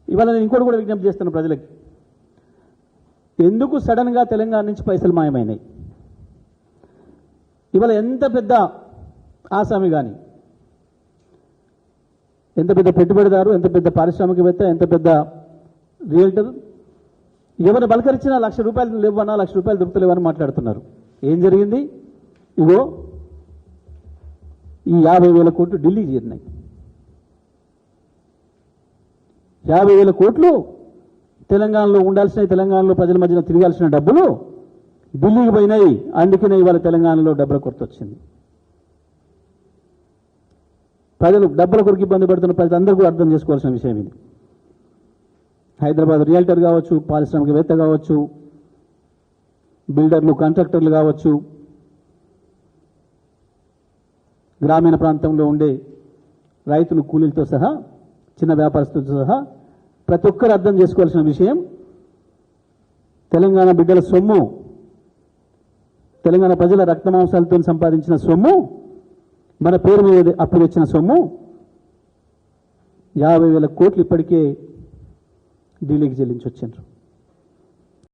ఇవాళ నేను ఇంకోటి కూడా విజ్ఞప్తి చేస్తున్న ప్రజలకి, ఎందుకు సడన్గా తెలంగాణ నుంచి పైసలు మాయమైనాయి? ఇవాళ ఎంత పెద్ద ఆసామి కానీ, ఎంత పెద్ద పెట్టుబడిదారు, ఎంత పెద్ద పారిశ్రామికవేత్త, ఎంత పెద్ద రియల్టర్, ఎవరు బలకరించినా ₹1,00,000 లేవన్నా, ₹1,00,000 దొరుకుతలేవని మాట్లాడుతున్నారు. ఏం జరిగింది? ఇగో ఈ 50,000 కోట్లు ఢిల్లీకి చేరినాయి. 50,000 కోట్లు తెలంగాణలో ఉండాల్సిన, తెలంగాణలో ప్రజల మధ్యన తిరగాల్సిన డబ్బులు ఢిల్లీకి పోయినాయి. అందుకనే ఇవాళ తెలంగాణలో డబ్బుల కొరత వచ్చింది. ప్రజలు డబ్బుల కొరకు ఇబ్బంది పడుతున్న ప్రజలందరూ కూడా అర్థం చేసుకోవాల్సిన విషయం ఇది. హైదరాబాద్ రియల్టర్ కావచ్చు, పారిశ్రామికవేత్త కావచ్చు, బిల్డర్లు, కాంట్రాక్టర్లు కావచ్చు, గ్రామీణ ప్రాంతంలో ఉండే రైతులు, కూలీలతో సహా, చిన్న వ్యాపారస్తులతో సహా ప్రతి ఒక్కరు అర్థం చేసుకోవాల్సిన విషయం, తెలంగాణ బిడ్డల సొమ్ము, తెలంగాణ ప్రజల రక్తమాంసాలతో సంపాదించిన సొమ్ము, మన పేరు మీద అప్పు తెచ్చిన సొమ్ము 50,000 కోట్లు ఇప్పటికే ఢిల్లీకి చెల్లించి వచ్చారు.